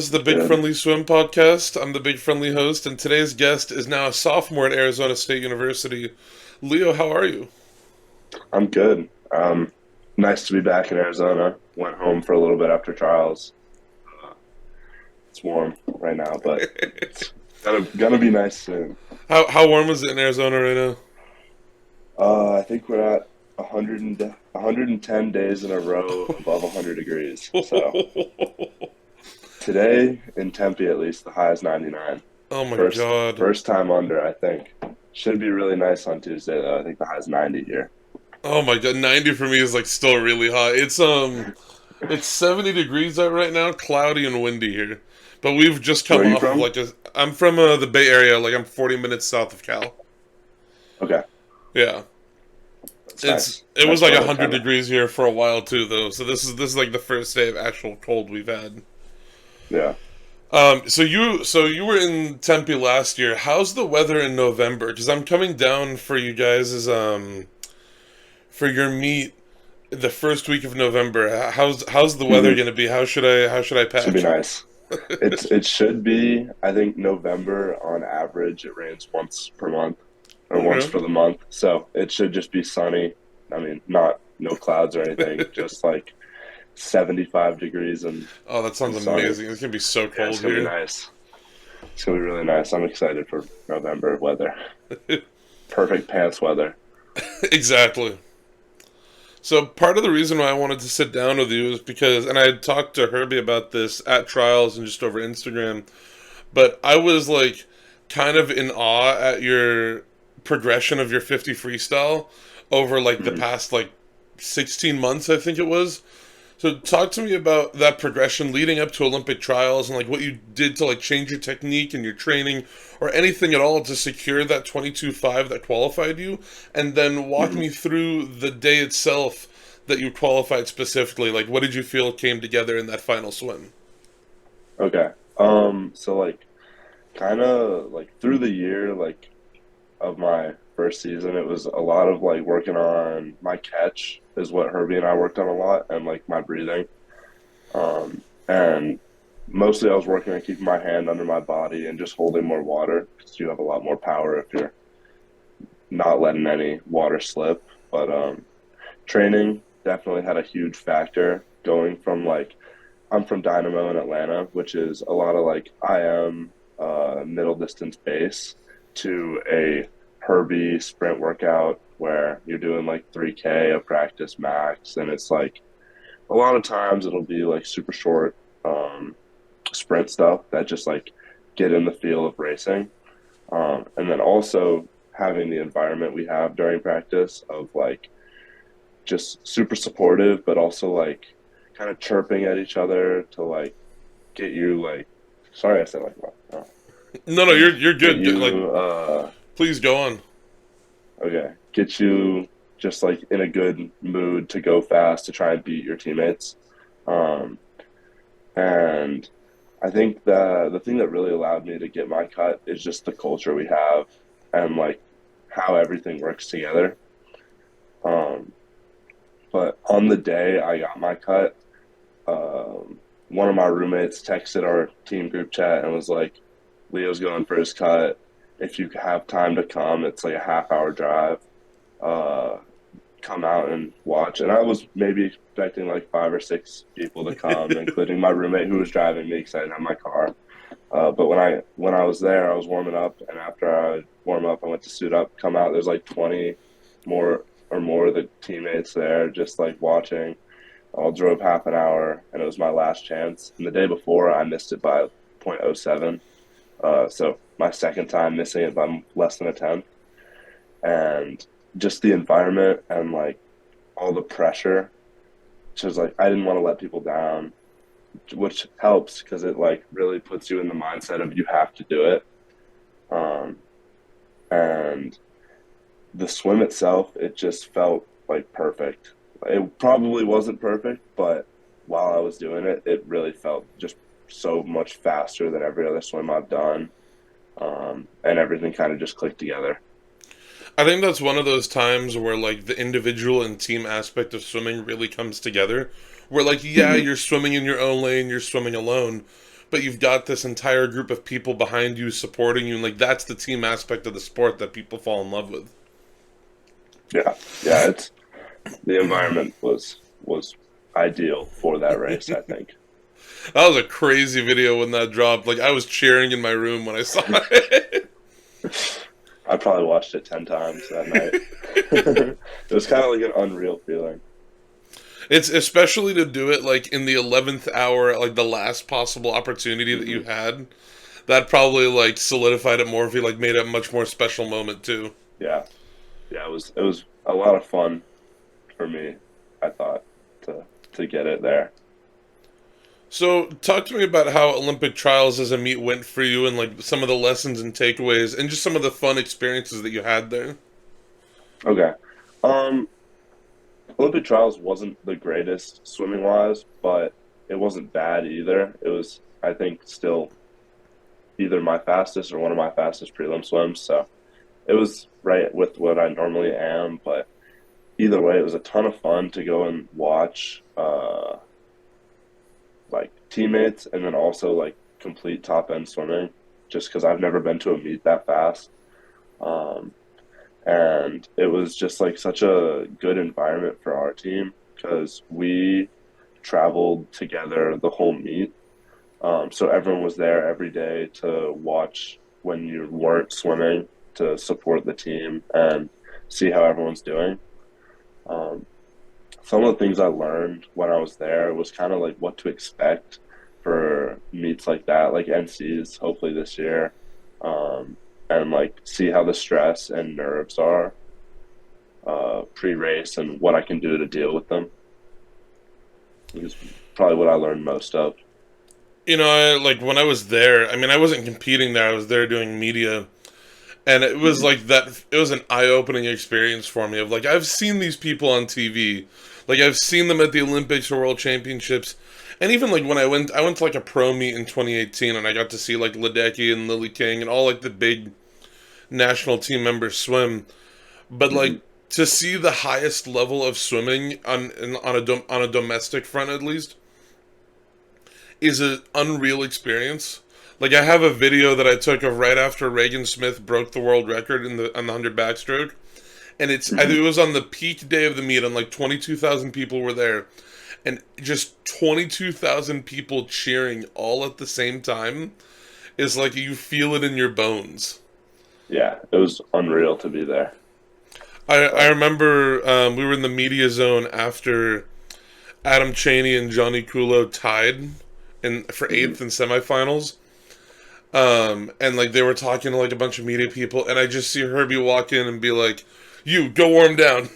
is the Big Good. Friendly Swim podcast. I'm the Big Friendly host, and today's guest is now a sophomore at Arizona State University. Leo, how are you? I'm good. Nice to be back in Arizona. Went home for a little bit after trials. Uh, it's warm right now, but it's gonna be nice soon. How warm is it in Arizona right now? I think we're at 110 days in a row above 100 degrees. So today in Tempe, at least, the high is 99. Oh my First god. first time under, I think. Should be really nice on Tuesday though. I think the high is 90 here. Oh my god, 90 for me is like still really hot. It's 70 degrees out right now, cloudy and windy here. But we've just Where come are you off of from? like a I'm from the Bay Area, like I'm 40 minutes south of Cal. Okay, Yeah. that's It's nice. it was Nice like weather, 100 kind of. degrees here for a while too though. So this is like the first day of actual cold we've had. Yeah. So you were in Tempe last year. How's the weather in November? Because I'm coming down for you guys as for your meet the first week of November. How's the weather hmm going to be? How should I Should be pack? nice. It should be. I think November on average it rains once per month or once Okay. for the month, so it should just be sunny. I mean, not no clouds or anything, just like 75 degrees Oh, that and sounds sunny. amazing. It's gonna be so Yeah, it's cold gonna be here. nice. It's gonna be really nice. I'm excited for November weather. Perfect pants weather. Exactly. So part of the reason why I wanted to sit down with you is because, and I had talked to Herbie about this at trials and just over Instagram, but I was like kind of in awe at your progression of your 50 freestyle over like the Mhm. past like 16 months, I think it was. So talk to me about that progression leading up to Olympic trials and like what you did to like change your technique and your training or anything at all to secure that 22.5 that qualified you, and then walk Mhm. me through the day itself that you qualified specifically. Like what did you feel came together in that final swim? Okay. So like kind of like through the year, like of my first season, it was a lot of like working on my catch is what Herbie and I worked on a lot, and like my breathing. And mostly I was working on keeping my hand under my body and just holding more water because you have a lot more power if you're not letting any water slip. But training definitely had a huge factor going from like I'm from Dynamo in Atlanta, which is a lot of like IM middle distance base to a Herbie sprint workout where you're doing like 3K of practice max. And it's like a lot of times it'll be like super short um, sprint stuff that just like get in the feel of racing. And then also having the environment we have during practice of like just super supportive, but also like kind of chirping at each other to like get you like sorry I said like No, no, you're get good. Like you please go on. okay get you just like in a good mood to go fast to try and beat your teammates. um and I think the thing that really allowed me to get my cut is just the culture we have and like how everything works together. um but on the day I got my cut, one of my roommates texted our team group chat and was like, Leo's going for his cut. If you have time to come, it's like a half-hour drive. Uh, Come out and watch. And I was maybe expecting like five or six people to come, including my roommate who was driving me because I didn't have my car. But when I was there, I was warming up, and after I warm up, I went to suit up. Come out, there's like 20 more of the teammates there, just like watching. I drove half an hour, and it was my last chance. And the day before, I missed it by point oh 0.07. So my second time missing it by less than a tenth. And just the environment and like all the pressure, just like I didn't want to let people down, which helps because it like really puts you in the mindset of you have to do it. Um, and the swim itself, it just felt like perfect. It probably wasn't perfect, but while I was doing it, it really felt just so much faster than every other swim I've done. And everything kind of just clicked together. I think that's one of those times where like the individual and team aspect of swimming really comes together. Where like yeah, hmm you're swimming in your own lane, you're swimming alone, but you've got this entire group of people behind you supporting you, and like that's the team aspect of the sport that people fall in love with. Yeah, yeah. It's the environment was ideal for that race, I think. That was a crazy video when that dropped. Like I was cheering in my room when I saw it. I probably watched it 10 times that night. It was kind of like an unreal feeling. It's especially to do it like in the 11th hour, like the last possible opportunity that you Hmm. had. That probably like solidified it more if you like made it a much more special moment too. Yeah, yeah. It was a lot of fun for me. I thought to to get it there. So, talk to me about how Olympic trials as a meet went for you, and like some of the lessons and takeaways, and just some of the fun experiences that you had there. Okay. Um, Olympic trials wasn't the greatest swimming wise, but it wasn't bad either. It was, I think, still either my fastest or one of my fastest prelim swims. So it was right with what I normally am. But either way, it was a ton of fun to go and watch like teammates and then also like complete top end swimming just because I've never been to a meet that fast. Um, and it was just like such a good environment for our team because we traveled together the whole meet. So everyone was there every day to watch when you weren't swimming to support the team and see how everyone's doing. Um, some of the things I learned when I was there was kind of like what to expect for meets like that, like NCs, hopefully this year, um, and like see how the stress and nerves are pre-race and what I can do to deal with them. Is probably what I learned most of. Like when I was there. I mean, I wasn't competing there. I was there doing media, and it was Hmm. like that. It was an eye-opening experience for me. Of like, I've seen these people on TV, like I've seen them at the Olympics or World Championships, and even like when I went to like a pro meet in 2018, and I got to see like Ledecky and Lily King and all like the big national team members swim. But Hmm. like to see the highest level of swimming on a domestic front at least is an unreal experience. Like I have a video that I took of right after Reagan Smith broke the world record in the on the 100 backstroke, and I think Hmm. it was on the peak day of the meet, and like 22,000 people were there, and just 22,000 people cheering all at the same time is like you feel it in your bones. Yeah, it was unreal to be there. I So. remember we were in the media zone after Adam Cheney and Johnny Kulo tied in for Hmm. eighth in semifinals. And like they were talking to like a bunch of media people, and I just see Herbie walk in and be like, "You go warm down,"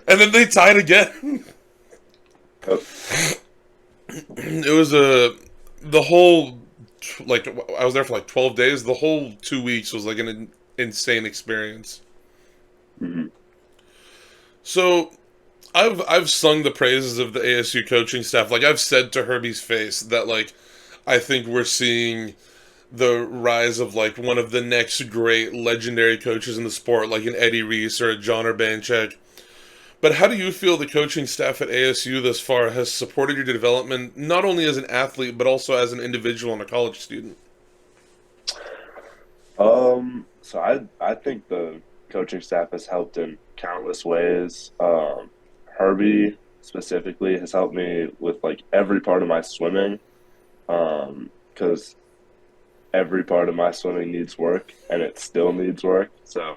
and then they tied again. Oh, It was a the whole like I was there for like 12 days. The whole 2 weeks was like an insane experience. hmm. So I've sung the praises of the ASU coaching staff. Like I've said to Herbie's face that like I think we're seeing the rise of like one of the next great legendary coaches in the sport, like an Eddie Reese or a John Urbanchek. But how do you feel the coaching staff at ASU thus far has supported your development, not only as an athlete but also as an individual and a college student? So I think the coaching staff has helped in countless ways. Herbie specifically has helped me with like every part of my swimming, because every part of my swimming needs work and it still needs work. So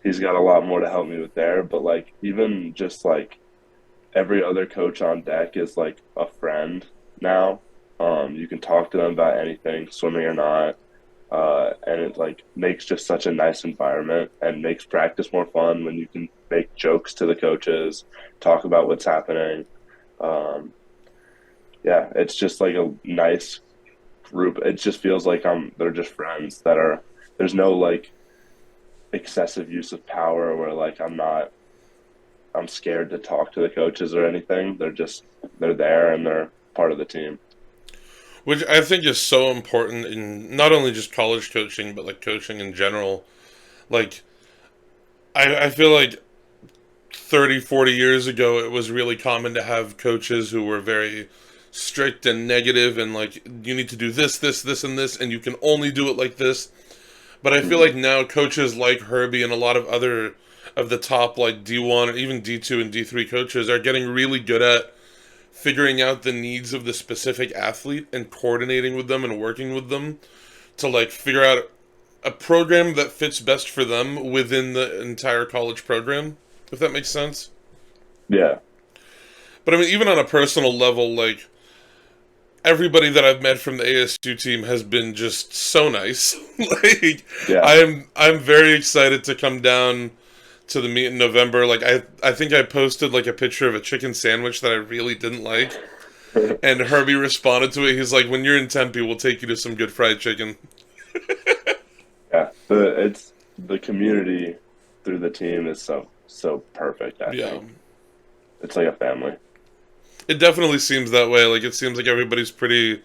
he's got a lot more to help me with there. But like even just like every other coach on deck is like a friend now. You can talk to them about anything, swimming or not. And it like makes just such a nice environment and makes practice more fun when you can make jokes to the coaches, talk about what's happening. Um, yeah, it's just like a nice group. It just feels like they're just friends that are there's no like excessive use of power where like I'm scared to talk to the coaches or anything. They're there and they're part of the team. Which I think is so important in not only just college coaching, but like coaching in general. Like, I feel like 30, 40 years ago, it was really common to have coaches who were very strict and negative and like you need to do this, this, this, and this, and you can only do it like this. But I feel Hmm. like now coaches like Herbie and a lot of other of the top like D1 or even D2 and D3 coaches are getting really good at figuring out the needs of the specific athlete and coordinating with them and working with them to like figure out a program that fits best for them within the entire college program, if that makes sense. Yeah. But I mean, even on a personal level, like everybody that I've met from the ASU team has been just so nice. Like Yeah. I'm very excited to come down to the meet in November. Like I think I posted like a picture of a chicken sandwich that I really didn't like, and Herbie responded to it. He's like, "When you're in Tempe, we'll take you to some good fried chicken." Yeah. It's the community through the team is so perfect, I Yeah. think. It's like a family. It definitely seems that way. Like it seems like everybody's pretty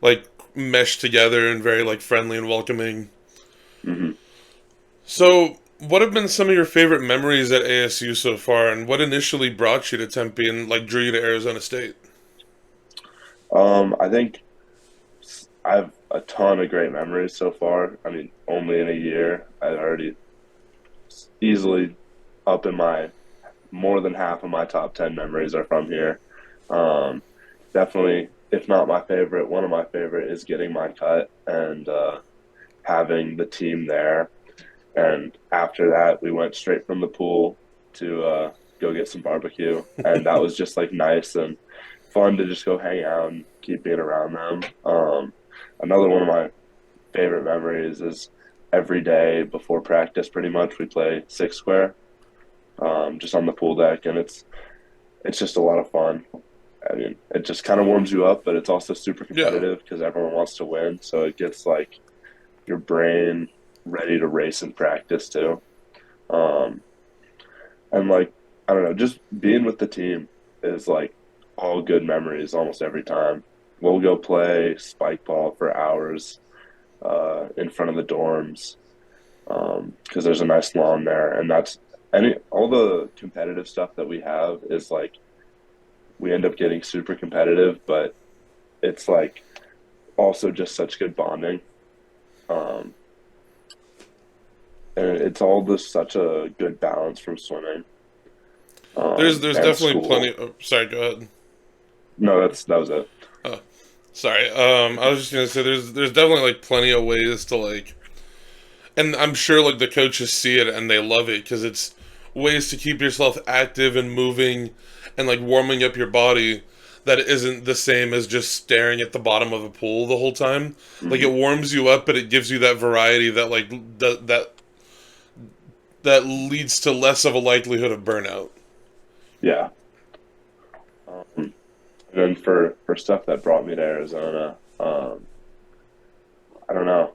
like meshed together and very like friendly and welcoming. Hmm. So, what have been some of your favorite memories at ASU so far, and what initially brought you to Tempe and like drew you to Arizona State? I think I have a ton of great memories so far. I mean, only in a year, I already easily up in my more than half of my top 10 memories are from here. Um, Definitely, if not my favorite, one of my favorite is getting my cut and having the team there. And after that, we went straight from the pool to go get some barbecue. And that was just like nice and fun to just go hang out and keep being around them. Another one of my favorite memories is every day before practice, pretty much, we play six square just on the pool deck. And it's just a lot of fun. I mean, it just kind of warms you up, but it's also super Yeah, competitive because everyone wants to win. So it gets like your brain ready to race in practice too. Um, and like, I don't know, just being with the team is like all good memories almost every time. We'll go play spike ball for hours in front of the dorms because there's a nice lawn there, and that's any all the competitive stuff that we have is like we end up getting super competitive, but it's like also just such good bonding. Um, and it's all just such a good balance from swimming there's and definitely plenty. school. Oh, sorry, go ahead. No, that was it. Oh, sorry. I was just gonna say there's definitely like plenty of ways to like, and I'm sure like the coaches see it and they love it because it's ways to keep yourself active and moving and like warming up your body that isn't the same as just staring at the bottom of a pool the whole time. Like Hmm. it warms you up, but it gives you that variety that like that leads to less of a likelihood of burnout. Yeah. And then for stuff that brought me to Arizona, I don't know.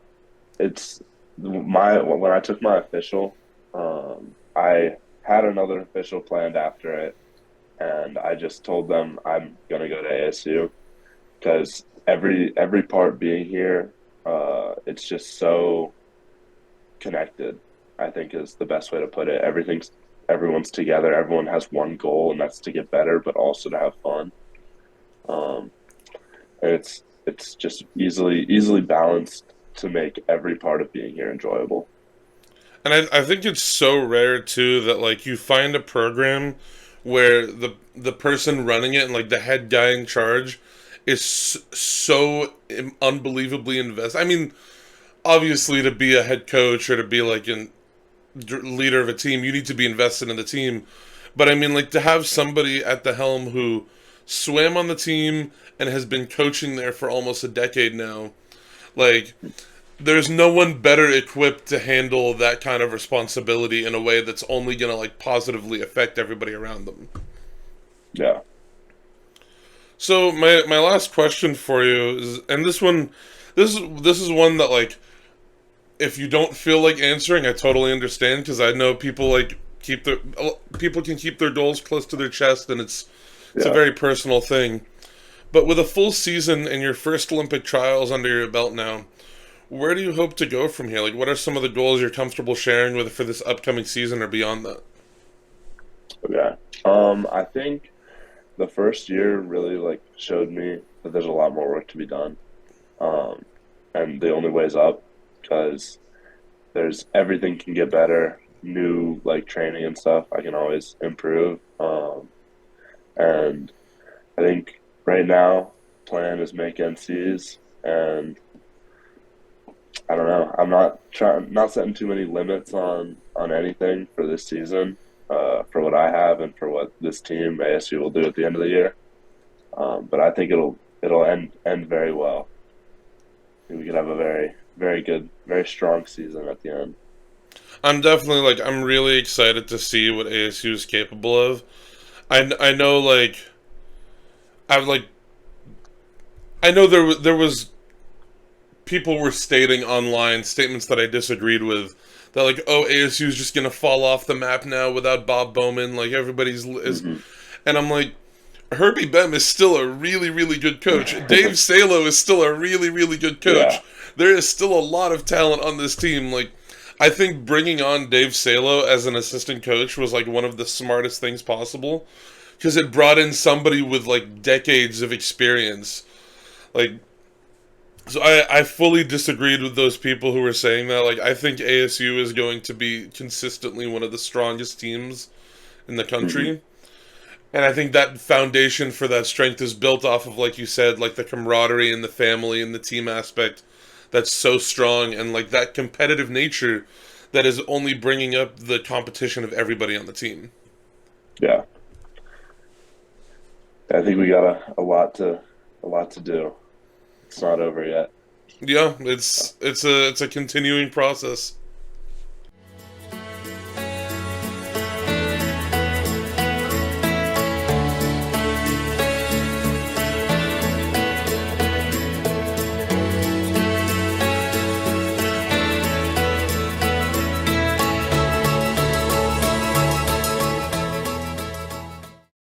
It's my when I took my official, I had another official planned after it, and I just told them I'm gonna go to ASU because every part being here, it's just so connected. I think is the best way to put it. Everyone's together. Everyone has one goal, and that's to get better, but also to have fun. Um, and it's just easily balanced to make every part of being here enjoyable. And I think it's so rare too that like you find a program where the person running it and like the head guy in charge is so unbelievably invested. I mean, obviously to be a head coach or to be like an leader of a team, you need to be invested in the team. But I mean, like to have somebody at the helm who swam on the team and has been coaching there for almost a decade now, like there's no one better equipped to handle that kind of responsibility in a way that's only gonna like positively affect everybody around them. Yeah. So my last question for you is, and this is one that like if you don't feel like answering, I totally understand because I know people like keep their people can keep their goals close to their chest and it's a Yeah. very personal thing. But with a full season and your first Olympic trials under your belt now, where do you hope to go from here? Like, what are some of the goals you're comfortable sharing with for this upcoming season or beyond that? Okay. I think the first year really like showed me that there's a lot more work to be done. Um, and the only way is up because there's everything can get better. New like training and stuff, I can always improve. And I think right now plan is make NCs, and I don't know. I'm not setting too many limits on anything for this season, for what I have and for what this team ASU will do at the end of the year. But I think it'll end very well. I think we could have a very good, very strong season at the end. I'm definitely like I'm really excited to see what ASU is capable of. I know like I've like I know there was people were stating online statements that I disagreed with. That like, oh, ASU is just gonna fall off the map now without Bob Bowman. Like everybody's is, Hmm. and I'm like, Herbie Behm is still a really really good coach. Dave Salo is still a really really good Yeah. coach. There is still a lot of talent on this team. Like, I think bringing on Dave Salo as an assistant coach was like one of the smartest things possible because it brought in somebody with like decades of experience. Like, so I fully disagreed with those people who were saying that. Like, I think ASU is going to be consistently one of the strongest teams in the Hmm. country. And I think that foundation for that strength is built off of, like you said, like the camaraderie and the family and the team aspect that's so strong, and like that competitive nature that is only bringing up the competition of everybody on the team. Yeah. I think we got a lot to do. It's not over yet. Yeah, it's a continuing process.